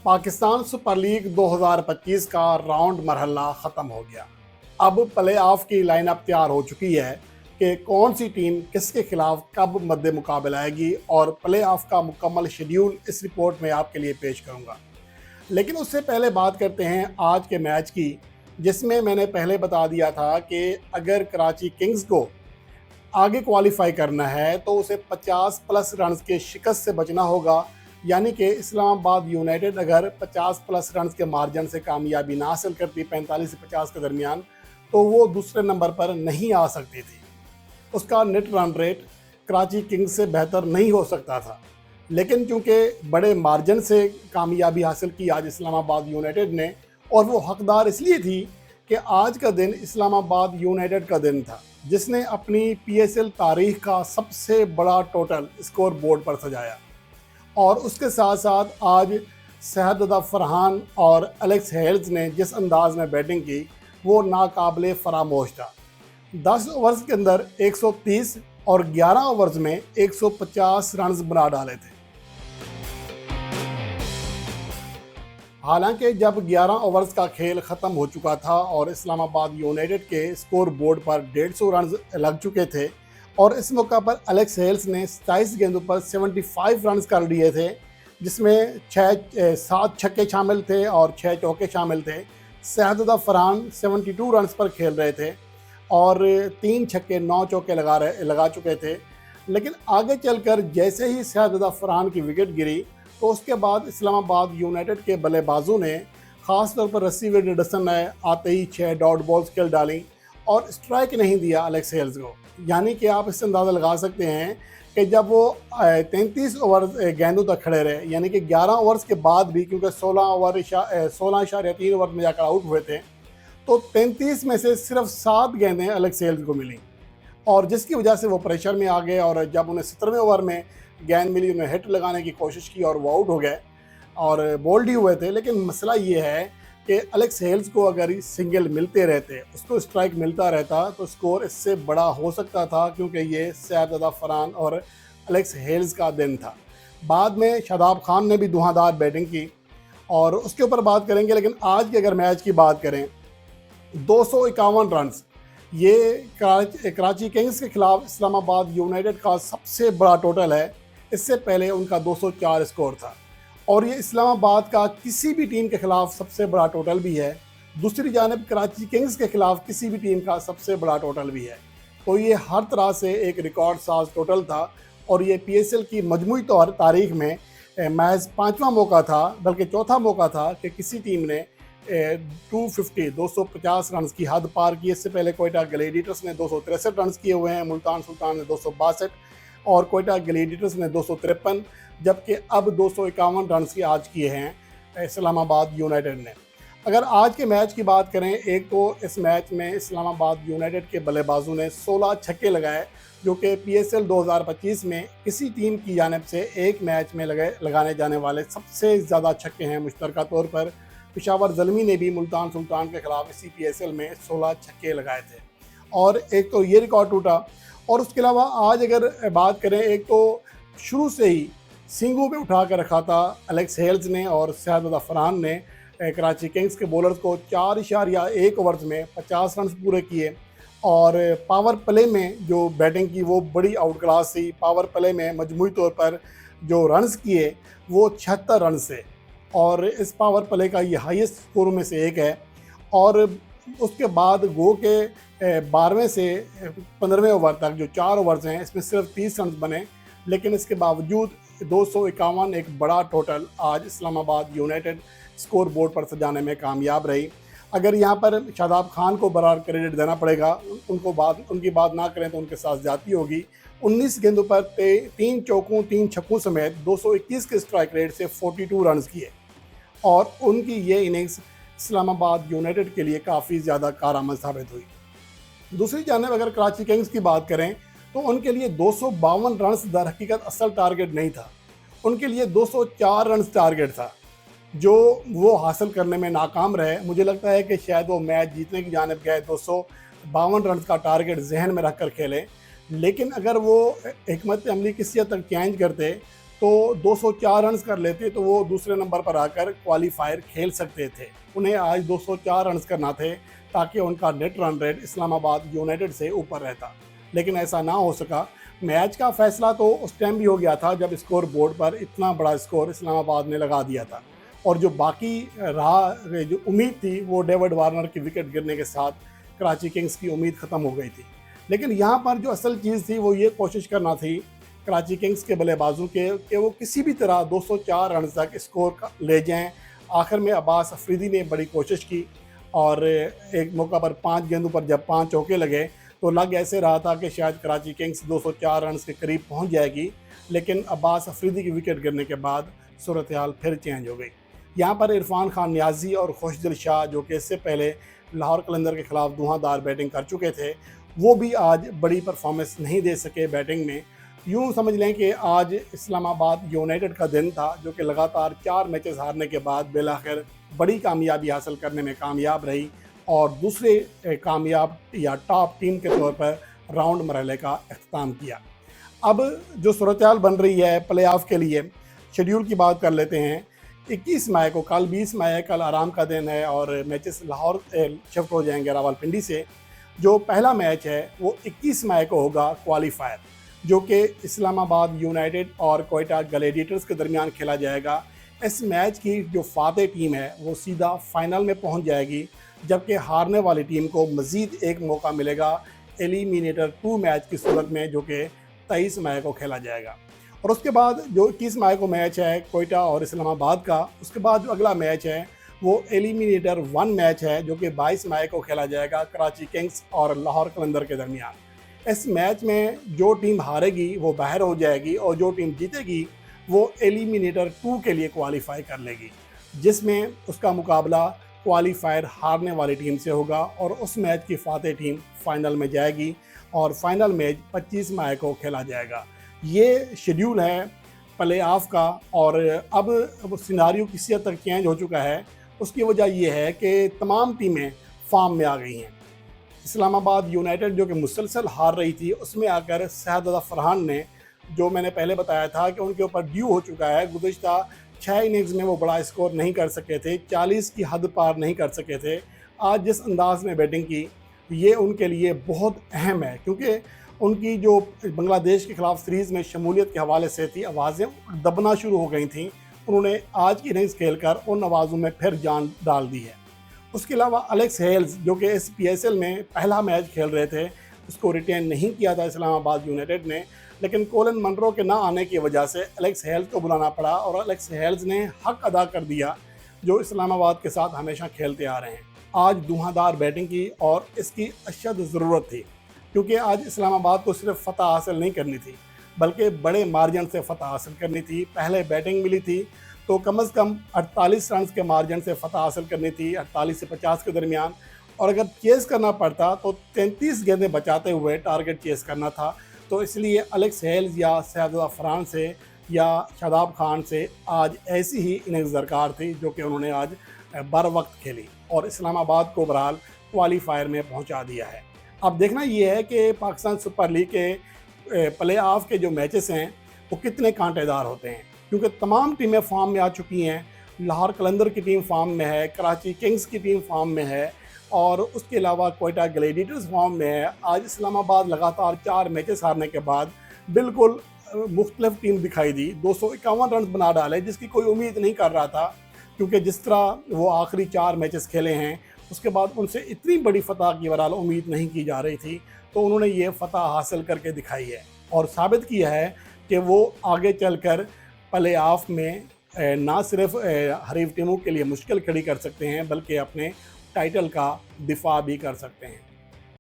Pakistan super league 2025 का round मरहला ख़त्म हो गया। अब प्ले ऑफ की लाइनअप तैयार हो चुकी है कि कौन सी टीम किसके खिलाफ कब मद्दे मुकाबले आएगी और प्ले ऑफ का मुकम्मल शेड्यूल इस रिपोर्ट में आपके लिए पेश करूंगा। लेकिन उससे पहले बात करते हैं आज के मैच की, जिसमें मैंने पहले बता दिया था कि अगर कराची किंग्स को आगे क्वालिफाई करना है तो उसे 50 प्लस रन के शिकस्त से बचना होगा। यानी कि इस्लामाबाद यूनाइटेड अगर 50 प्लस रन के मार्जिन से कामयाबी ना हासिल करती 45 से 50 के दरमियान, तो वो दूसरे नंबर पर नहीं आ सकती थी। उसका net run rate Karachi Kings से बेहतर नहीं हो सकता था। लेकिन चूंकि बड़े मार्जिन से कामयाबी हासिल की आज इस्लामाबाद यूनाइटेड ने, और वो हकदार इसलिए थी कि आज का दिन इस्लामाबाद यूनाइटेड का दिन था जिसने अपनी पीएसएल तारीख का सबसे बड़ा टोटल स्कोर बोर्ड पर सजाया। और उसके साथ साथ आज शहजादा फरहान और एलेक्स हेल्स ने जिस अंदाज में बैटिंग की वो नाकाबिले फरामोश था। 10 ओवर्स के अंदर 130 और 11 ओवर्स में 150 रन बना डाले थे। हालांकि जब 11 ओवर्स का खेल ख़त्म हो चुका था और इस्लामाबाद यूनाइटेड के स्कोर बोर्ड पर 150 रन लग चुके थे और इस मौका पर एलेक्स हेल्स ने 27 गेंदों पर 75 रन कर लिए थे, जिसमें 7 छक्के शामिल थे और 6 चौके शामिल थे। शहजादा फरहान 72 रन पर खेल रहे थे और 3 छक्के 9 चौके लगा चुके थे। लेकिन आगे चलकर जैसे ही शहजादा फरहान की विकेट गिरी तो उसके बाद इस्लामाबाद यूनाइटेड के बल्लेबाजों ने ख़ास तौर पर रस्सी वेडसन ने आते ही 6 डॉट बॉल्स खेल डाली और स्ट्राइक नहीं दिया एलेक्स हेल्स को। यानी कि आप इससे अंदाज़ा लगा सकते हैं कि जब वो 33 ओवर गेंदों तक खड़े रहे, यानी कि 11 ओवर्स के बाद भी, क्योंकि 16.3 ओवर में जाकर आउट हुए थे, तो 33 में से सिर्फ 7 गेंदें एलेक्स हेल्स को मिली और जिसकी वजह से वो प्रेशर में आ गए। और जब उन्हें 17वें ओवर में गेंद मिली, उन्हें हिट लगाने की कोशिश की और वो आउट हो गए और बोल्ड ही हुए थे। लेकिन मसला ये है कि एलेक्स हेल्स को अगर सिंगल मिलते रहते, उसको स्ट्राइक मिलता रहता, तो स्कोर इससे बड़ा हो सकता था, क्योंकि ये शहजादा फरहान और एलेक्स हेल्स का दिन था। बाद में शादाब खान ने भी धुआंधार बैटिंग की और उसके ऊपर बात करेंगे। लेकिन आज के अगर मैच की बात करें, 251 रन ये कराची किंग्स के खिलाफ इस्लामाबाद यूनाइटेड का सबसे बड़ा टोटल है। इससे पहले उनका 204 स्कोर था और ये इस्लामाबाद का किसी भी टीम के खिलाफ सबसे बड़ा टोटल भी है। दूसरी जानिब कराची किंग्स के खिलाफ किसी भी टीम का सबसे बड़ा टोटल भी है। तो ये हर तरह से एक रिकॉर्ड साज टोटल था और ये पीएसएल की मजमूई तारीख में महज 5वां मौका था, बल्कि चौथा मौका था कि किसी टीम ने 250 रन की हद पार की। इससे पहले कोयटा ग्लैडिएटर्स ने 263 रन किए हुए हैं, मुल्तान सुल्तान ने 262 और कोयटा ग्लैडिएटर्स ने 253, जबकि अब 251 रन की आज किए हैं इस्लामाबाद यूनाइटेड ने। अगर आज के मैच की बात करें, एक तो इस मैच में इस्लामाबाद यूनाइटेड के बल्लेबाजों ने 16 छक्के लगाए, जो कि पीएसएल 2025 में किसी टीम की जानिब से एक मैच में लगाने जाने वाले सबसे ज़्यादा छक्के हैं। मुश्तरका तौर पर पेशावर ज़ल्मी ने भी मुल्तान सुल्तान के खिलाफ इसी पीएसएल में 16 छक्के लगाए थे और एक तो ये रिकॉर्ड टूटा। और उसके अलावा आज अगर बात करें, एक तो शुरू से ही सींगों पे उठा कर रखा था एलेक्स हेल्स ने और शहजादा फरहान ने कराची किंग्स के बॉलर्स को 4.1 ओवर्स में 50 रन पूरे किए और पावर प्ले में जो बैटिंग की वो बड़ी आउट क्लास थी। पावर प्ले में मजमूई तौर पर जो रन्स किए वो 76 रन से, और इस पावर प्ले का ये हाईएस्ट स्कोर में से एक है। और उसके बाद गो के 12वें से 15वें ओवर तक जो 4 ओवर्स हैं, इसमें सिर्फ 30 रन बने, लेकिन इसके बावजूद 251 एक बड़ा टोटल आज इस्लामाबाद यूनाइटेड स्कोर बोर्ड पर सजाने में कामयाब रही। अगर यहाँ पर शादाब खान को बराबर क्रेडिट देना पड़ेगा, उनकी बात ना करें तो उनके साथ जाती होगी। 19 गेंदों पर 3 चौकों 3 छक्कों समेत 221 के स्ट्राइक रेट से 42 रन किए और उनकी ये इनिंग्स इस्लामाबाद यूनाइटेड के लिए काफ़ी ज़्यादा कारआमद साबित हुई। दूसरी जानिब अगर कराची किंग्स की बात करें तो उनके लिए 252 रन दर हकीकत असल टारगेट नहीं था, उनके लिए 204 रन टारगेट था, जो वो हासिल करने में नाकाम रहे। मुझे लगता है कि शायद वो मैच जीतने की जानिब गए 252 रन का टारगेट जहन में रख कर खेलें, लेकिन अगर वो हिकमत अमली किसी हद तक चेंज करते तो 204 रन्स कर लेते तो वो दूसरे नंबर पर आकर क्वालिफायर खेल सकते थे। उन्हें आज 204 रन्स करना थे ताकि उनका net run rate Islamabad United से ऊपर रहता, लेकिन ऐसा ना हो सका। मैच का फैसला तो उस टाइम भी हो गया था जब स्कोर बोर्ड पर इतना बड़ा स्कोर इस्लामाबाद ने लगा दिया था, और जो बाकी रहा जो उम्मीद थी वो डेविड वार्नर की विकेट गिरने के साथ कराची किंग्स की उम्मीद ख़त्म हो गई थी। लेकिन यहाँ पर जो असल चीज़ थी वो ये कोशिश करना थी कराची किंग्स के बल्लेबाजों के कि वो किसी भी तरह 204 रन तक स्कोर ले जाएं। आखिर में अब्बास अफरीदी ने बड़ी कोशिश की और एक मौका पर 5 गेंदों पर जब 5 चौके लगे तो लग ऐसे रहा था कि शायद कराची किंग्स 204 रन के करीब पहुंच जाएगी, लेकिन अब्बास अफरीदी की विकेट गिरने के बाद सूरत हाल फिर चेंज हो गई। यहाँ पर इरफान खान नियाजी और खुशदिल शाह, जो कि इससे पहले लाहौर कलंदर के खिलाफ धुआंधार बैटिंग कर चुके थे, वो भी आज बड़ी परफॉर्मेंस नहीं दे सके बैटिंग में। यूँ समझ लें कि आज इस्लामाबाद यूनाइटेड का दिन था, जो कि लगातार 4 मैचेस हारने के बाद बिलाखिर बड़ी कामयाबी हासिल करने में कामयाब रही और दूसरे कामयाब या टॉप टीम के तौर पर राउंड मरहले का अख्ताम किया। अब जो सूरत हाल बन रही है प्ले ऑफ के लिए, शेड्यूल की बात कर लेते हैं। 21 मई को, कल 20 मई, कल आराम का दिन है और मैचेस लाहौर शिफ्ट हो जाएंगे रावलपिंडी से। जो पहला मैच है वो 21 मई को होगा क्वालिफायर, जो कि इस्लामाबाद यूनाइटेड और कोयटा ग्लैडिएटर्स के दरमियान खेला जाएगा। इस मैच की जो फातेह टीम है वो सीधा फाइनल में पहुंच जाएगी, जबकि हारने वाली टीम को मज़ीद एक मौका मिलेगा एलिमिनेटर 2 मैच की सूरत में, जो कि 23 मई को खेला जाएगा। और उसके बाद जो 21 मई को मैच है कोयटा और इस्लामाबाद का, उसके बाद जो अगला मैच है वो एलिमिनेटर 1 मैच है, जो कि 22 मई को खेला जाएगा कराची किंग्स और लाहौर कलंदर के दरमियान। इस मैच में जो टीम हारेगी वो बाहर हो जाएगी और जो टीम जीतेगी वो एलिमिनेटर 2 के लिए क्वालिफाई कर लेगी, जिसमें उसका मुकाबला क्वालिफायर हारने वाली टीम से होगा और उस मैच की फातेह टीम फाइनल में जाएगी और फाइनल मैच 25 मई को खेला जाएगा। ये शेड्यूल है प्ले ऑफ का। और अब सिनारियो किसी हद तक चेंज हो चुका है। उसकी वजह यह है कि तमाम टीमें फॉर्म में आ गई हैं। इस्लामाबाद यूनाइटेड जो कि मुसलसल हार रही थी, उसमें आकर शहजादा फरहान ने, जो मैंने पहले बताया था कि उनके ऊपर ड्यू हो चुका है, गुज़िश्ता 6 इनिंग्स में वो बड़ा स्कोर नहीं कर सके थे, 40 की हद पार नहीं कर सके थे। आज जिस अंदाज में बैटिंग की, ये उनके लिए बहुत अहम है, क्योंकि उनकी जो बांग्लादेश के खिलाफ सीरीज़ में शमूलियत के हवाले से थी, आवाज़ें दबना शुरू हो गई थीं। उन्होंने आज की इनिंग्स खेलकर उन आवाज़ों में फिर जान डाल दी है। उसके अलावा एलेक्स हेल्स, जो कि इस PSL में पहला मैच खेल रहे थे, उसको रिटेन नहीं किया था इस्लामाबाद यूनाइटेड ने, लेकिन कोलिन मनरो के ना आने की वजह से एलेक्स हेल्स को बुलाना पड़ा और एलेक्स हेल्स ने हक अदा कर दिया जो इस्लामाबाद के साथ हमेशा खेलते आ रहे हैं। आज धुआंधार बैटिंग की और इसकी अशद ज़रूरत थी, क्योंकि आज इस्लामाबाद को सिर्फ फतह हासिल नहीं करनी थी, बल्कि बड़े मार्जिन से फतह हासिल करनी थी। पहले बैटिंग मिली थी तो कम से कम 48 रन के मार्जिन से फतह हासिल करनी थी, 48 से 50 के दरमियान। और अगर चेस करना पड़ता तो 33 गेंदें बचाते हुए टारगेट चेस करना था। तो इसलिए एलेक्स हेल्स या शहजादा फरहान से या शादाब खान से आज ऐसी ही इनिंग्स दरकार थी, जो कि उन्होंने आज बर वक्त खेली और इस्लामाबाद को बहरहाल क्वालिफायर में पहुंचा दिया है। अब देखना ये है कि पाकिस्तान सुपर लीग के प्ले ऑफ के जो मैचेस हैं वो कितने कांटेदार होते हैं, क्योंकि तमाम टीमें फॉर्म में आ चुकी हैं। लाहौर कलंदर की टीम फॉर्म में है, कराची किंग्स की टीम फॉर्म में है और उसके अलावा कोयटा ग्लैडिएटर्स फॉर्म में है। आज इस्लामाबाद लगातार 4 मैचेस हारने के बाद बिल्कुल मुख्तलिफ टीम दिखाई दी, 251 रन बना डाले, जिसकी कोई उम्मीद नहीं कर रहा था, क्योंकि जिस तरह वो आखिरी 4 मैचेस खेले हैं उसके बाद उनसे इतनी बड़ी फतह की बहरहाल उम्मीद नहीं की जा रही थी। तो उन्होंने ये फतह हासिल करके दिखाई है और साबित किया है कि वो आगे चलकर प्ले ऑफ में ना सिर्फ हरीफ टीमों के लिए मुश्किल खड़ी कर सकते हैं, बल्कि अपने टाइटल का दिफा भी कर सकते हैं।